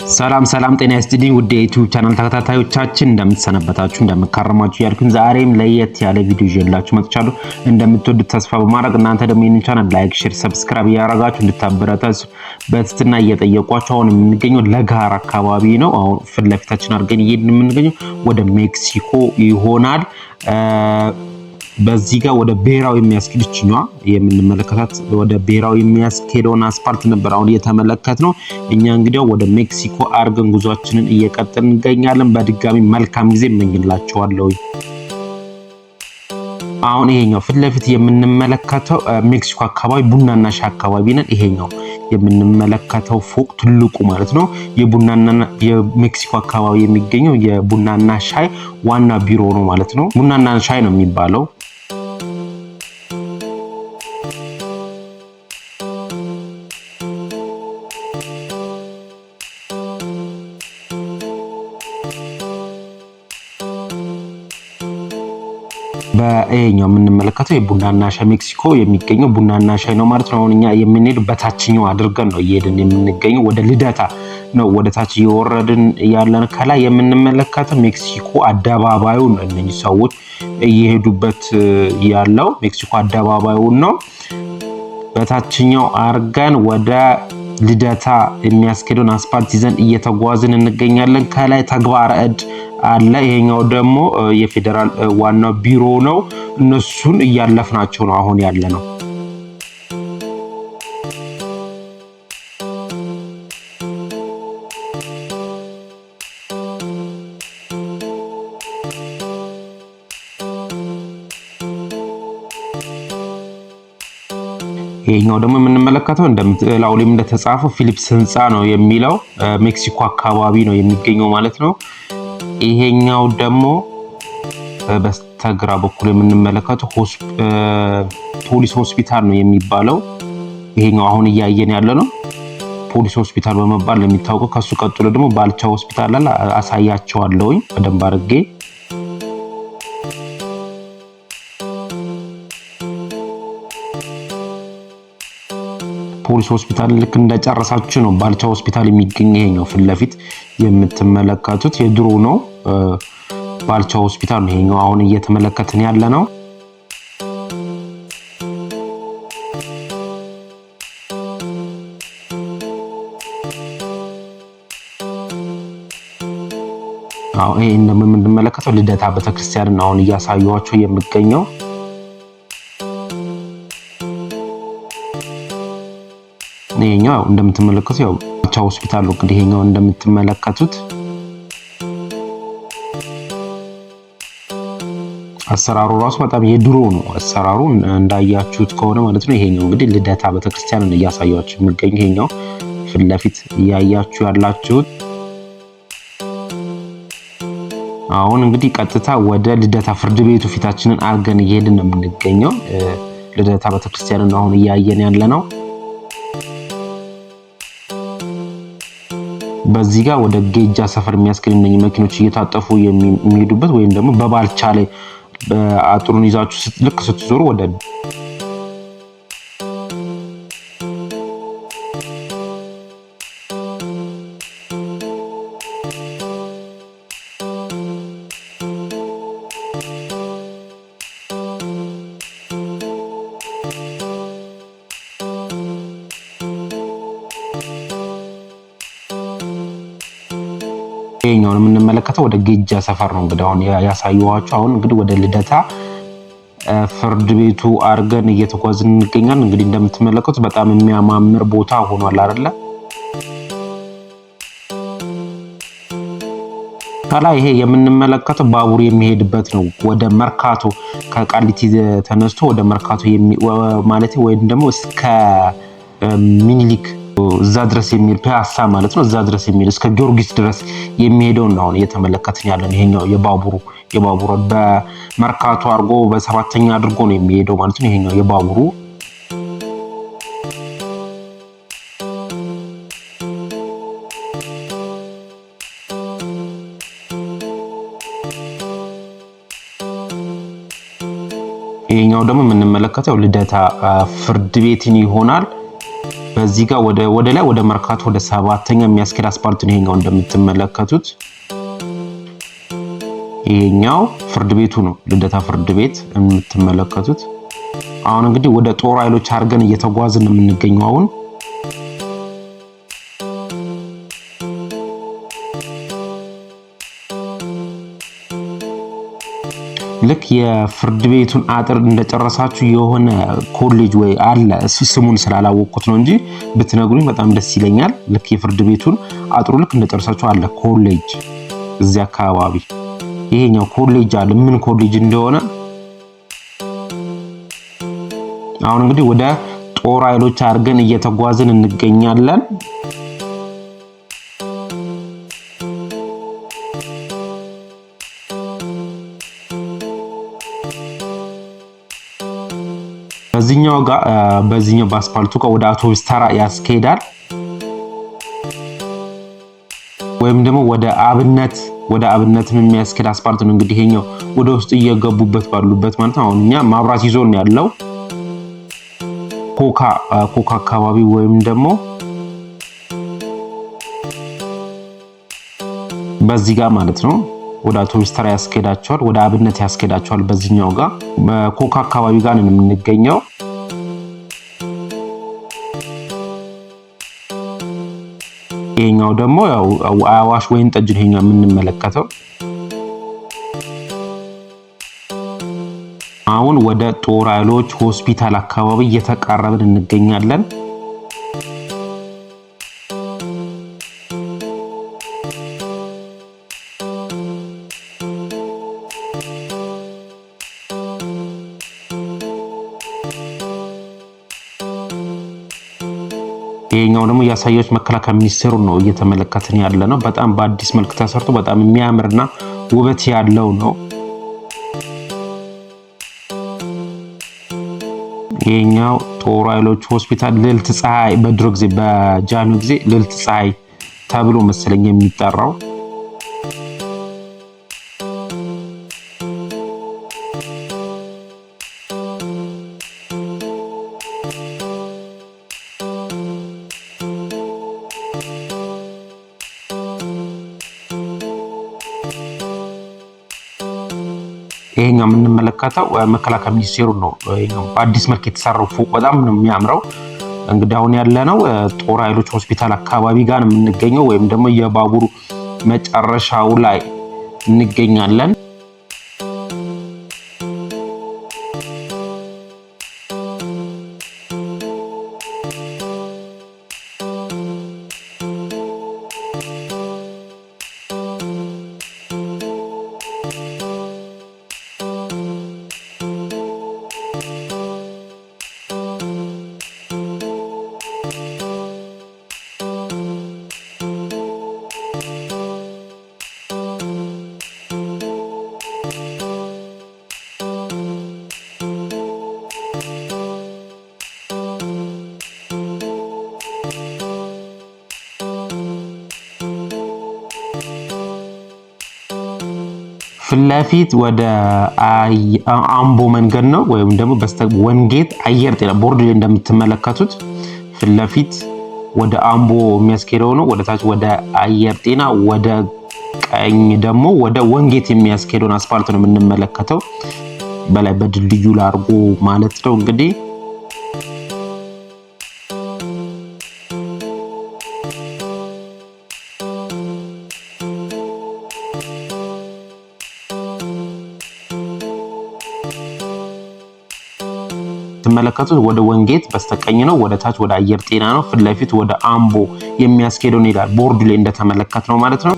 ሰላም ጤና ይስጥልኝ ውድ የዩቲዩብ ቻናል ተከታታዮቻችን እንደምትሰነበታችሁ እንደምትካረማችሁ ያልኩኝ ዛሬም ለየት ያለ ቪዲዮ ይዤላችሁ መጥቻለሁ። እንደምትወዱት ተስፋ በማድረግ እናንተ ደግሞ ይህንን ቻናል ላይክ፣ ሼር፣ ሰብስክራይብ ያደረጋችሁ እንድታበረታቱ በትህትና እየጠየቋችሁ አሁን የምንገኘው ለጋር አካባቢ ነው። አሁን ፊት ለፊታችን አድርገን እየሄድን የምንገኘው ወደ ሜክሲኮ ይሆናል። በዚህ ጋር ወደ ብሔራዊ የሚያስኬድችኛዋ የምንመለከታት ወደ ብሔራዊ የሚያስኬደውን አስፓልት ነበር አሁን እየተመለከትነው። እኛ እንግዲህ ወደ ሜክሲኮ አርገን ጉዟችንን እየቀጠልን እንገኛለን። በድጋሚ መልካም ጊዜ እመኝላችኋለሁ። አሁን ይሄኛው ፊት ለፊት የምንመለከተው ሜክሲኮ አካባቢ ቡናና ሻይ አካባቢ ነን። ይሄኛው የምንመለከተው ፎቅ ትልቁ ማለት ነው የሜክሲኮ አካባቢ የሚገኘው የቡናና ሻይ ዋና ቢሮ ነው ማለት ነው። ቡናና ሻይ ነው የሚባለው። በእኛው የምንመለከተው የቡናና ሻይ ሜክሲኮ የሚገኘው ቡናና ሻይ ነው ማለት ነው። አሁን እኛ የምንሄድ በታችኛው አድርገን ነው እየሄድን የምንገኘው ወደ ልደታ ነው። ወደ ታች እየወረድን ያለን ከላይ የምንመለከተው ሜክሲኮ አደባባዩን እነዚህ ሰዎች እየሄዱበት ያለው ሜክሲኮ አደባባዩን ነው። በታችኛው አርገን ወደ ልደታ የሚያስኬደውን አስፓልት ይዘን እየተጓዝን እንገኛለን። ከላይ ተግባረ እድ አለ። ይሄኛው ደግሞ የፌደራል ዋናው ቢሮ ነው። እነሱን እያለፍናቸው ነው አሁን ያለ ነው። ይሄኛው ደግሞ የምንመለከተው እንደምትላው ላይ እንደተጻፈው ፊሊፕስ ህንፃ ነው የሚለው ሜክሲኮ አካባቢ ነው የሚገኘው ማለት ነው። ይሄኛው ደግሞ በስተግራ በኩል የምንመለከተው ፖሊስ ሆስፒታል ነው የሚባለው። ይሄኛው አሁን እያየን ያለ ነው ፖሊስ ሆስፒታል በመባል ነው የሚታወቀው። ከሱ ቀጥሎ ደግሞ ባልቻ ሆስፒታል አለ። አሳያቸዋለሁኝ በደንብ አድርጌ። ፖሊስ ሆስፒታል ልክ እንደጨረሳችሁ ነው ባልቻ ሆስፒታል የሚገኝ። ይሄኛው ፊት ለፊት የምትመለከቱት የድሮ ነው ባልቻ ሆስፒታል ነው። ይሄኛው አሁን እየተመለከትን ያለ ነው። አሁን ይሄ እንደምንመለከተው ልደታ ቤተክርስቲያን አሁን እያሳየኋችሁ የሚገኘው። ይሄኛው እንደምትመለከቱት ያው ባልቻ ሆስፒታል ነው። እንግዲህ ይሄኛው እንደምትመለከቱት አሰራሩ ራሱ በጣም የድሮ ነው አሰራሩ እንዳያችሁት ከሆነ ማለት ነው። ይሄኛው እንግዲህ ልደታ ቤተክርስቲያን ነው እያሳያችሁ የሚገኘው። ይሄኛው ፊት ለፊት እያያችሁ ያላችሁት። አሁን እንግዲህ ቀጥታ ወደ ልደታ ፍርድ ቤቱ ፊታችንን አርገን እየሄድን ነው የምንገኘው። ልደታ ቤተክርስቲያን ነው አሁን እያየን ያለ ነው። በዚህ ጋር ወደ ጌጃ ሰፈር የሚያስገኝ መኪኖች እየታጠፉ የሚሄዱበት ወይም ደግሞ በባልቻ ላይ አጥሩን ይዛችሁ ልክ ስትዞሩ ወደ ይሄኛውን የምንመለከተው ወደ ጌጃ ሰፈር ነው። እንግዲህ አሁን ያሳየኋችሁ አሁን እንግዲህ ወደ ልደታ ፍርድ ቤቱ አርገን እየተጓዝን እንገኛለን። እንግዲህ እንደምትመለከቱት በጣም የሚያማምር ቦታ ሆኗል አይደለ? ከላይ ይሄ የምንመለከተው ባቡር የሚሄድበት ነው። ወደ መርካቶ ከቃሊቲ ተነስቶ ወደ መርካቶ ማለት ወይም ደግሞ እስከ ሚኒሊክ እዛ ድረስ የሚል ፒያሳ ማለት ነው። እዛ ድረስ የሚል እስከ ጊዮርጊስ ድረስ የሚሄደው ነው አሁን እየተመለከትን ያለን። ይሄኛው የባቡሩ በመርካቶ አድርጎ በሰባተኛ አድርጎ ነው የሚሄደው ማለት ነው። ይሄኛው የባቡሩ ይሄኛው ደግሞ የምንመለከተው ልደታ ፍርድ ቤትን ይሆናል። በዚህ ጋር ወደ ላይ ወደ መርካቶ ወደ 7ኛ የሚያስኬድ አስፓልት ነው ይሄኛው እንደምትመለከቱት። ይሄኛው ፍርድ ቤቱ ነው፣ ልደታ ፍርድ ቤት የምትመለከቱት። አሁን እንግዲህ ወደ ጦር ኃይሎች አድርገን እየተጓዝን የምንገኘው አሁን ልክ የፍርድ ቤቱን አጥር እንደጨረሳችሁ የሆነ ኮሌጅ ወይ አለ፣ ስሙን ስላላወቅኩት ነው እንጂ ብትነግሩኝ በጣም ደስ ይለኛል። ልክ የፍርድ ቤቱን አጥሩ ልክ እንደጨረሳችሁ አለ ኮሌጅ እዚህ አካባቢ። ይሄኛው ኮሌጅ አለ፣ ምን ኮሌጅ እንደሆነ አሁን እንግዲህ ወደ ጦር ኃይሎች አድርገን እየተጓዝን እንገኛለን። በዚህኛው በአስፓልቱ ጋር ወደ አውቶቡስ ተራ ያስኬዳል፣ ወይም ደግሞ ወደ አብነትም የሚያስኬድ አስፓልት ነው። እንግዲህ ይሄኛው ወደ ውስጥ እየገቡበት ባሉበት ማለት ነው። አሁን እኛ ማብራት ይዞ ነው ያለው ኮካ አካባቢ ወይም ደግሞ በዚህ ጋር ማለት ነው። ወደ አውቶቡስ ተራ ያስኬዳቸዋል፣ ወደ አብነት ያስኬዳቸዋል። በዚህኛው ጋር በኮካ አካባቢ ጋር ነው የምንገኘው። ይሄኛው ደግሞ ያው አዋሽ ወይን ጠጅ ነው ይሄኛው የምንመለከተው። አሁን ወደ ጦር ኃይሎች ሆስፒታል አካባቢ እየተቃረብን እንገኛለን። ይሄኛው ደግሞ ያሳየች መከላከያ ሚኒስቴሩ ነው እየተመለከትን ያለ ነው። በጣም በአዲስ መልክ ተሰርቶ በጣም የሚያምርና ውበት ያለው ነው። ይሄኛው ጦር ኃይሎች ሆስፒታል ልዕልት ፀሐይ፣ በድሮ ጊዜ በጃኖ ጊዜ ልዕልት ፀሐይ ተብሎ መሰለኝ የሚጠራው። ይሄኛው የምንመለከተው መከላከያ ሚኒስቴሩ ነው። ይሄኛው በአዲስ መልክ የተሰራው ፎቅ በጣም ነው የሚያምረው። እንግዲህ አሁን ያለነው ጦር ኃይሎች ሆስፒታል አካባቢ ጋር ነው የምንገኘው፣ ወይም ደግሞ የባቡሩ መጨረሻው ላይ እንገኛለን። ፊት ወደ አምቦ መንገድ ነው፣ ወይም ደግሞ ወንጌት አየር ጤና ቦርድ ላይ እንደምትመለከቱት ፊት ወደ አምቦ የሚያስኬደው ነው። ወደ ታች ወደ አየር ጤና፣ ወደ ቀኝ ደግሞ ወደ ወንጌት የሚያስኬደውን አስፋልት ነው የምንመለከተው። በላይ በድልድዩ ላርጎ ማለት ነው እንግዲህ ተመለከቱት። ወደ ወንጌት በስተቀኝ ነው፣ ወደ ታች ወደ አየር ጤና ነው፣ ፊት ለፊት ወደ አምቦ የሚያስኬደው ነው ይላል ቦርዱ ላይ እንደተመለከትነው ማለት ነው።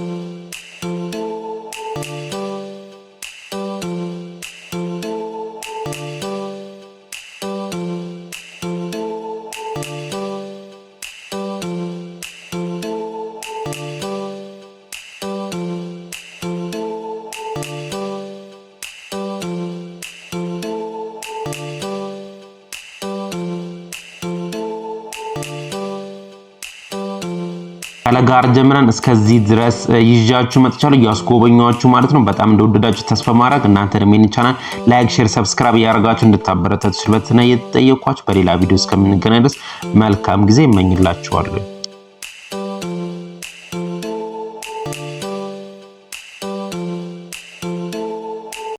ከለጋር ጀምረን እስከዚህ ድረስ ይዣችሁ መጥቻለሁ ያስጎበኛችሁ ማለት ነው። በጣም እንደወደዳችሁ ተስፋ ማድረግ እናንተንም ይህን ቻናል ላይክ፣ ሼር፣ ሰብስክራይብ ያደርጋችሁ እንድታበረታቱ ስለተጠየቅኳችሁ በሌላ ቪዲዮ እስከምንገናኝ ድረስ መልካም ጊዜ እመኝላችኋለሁ።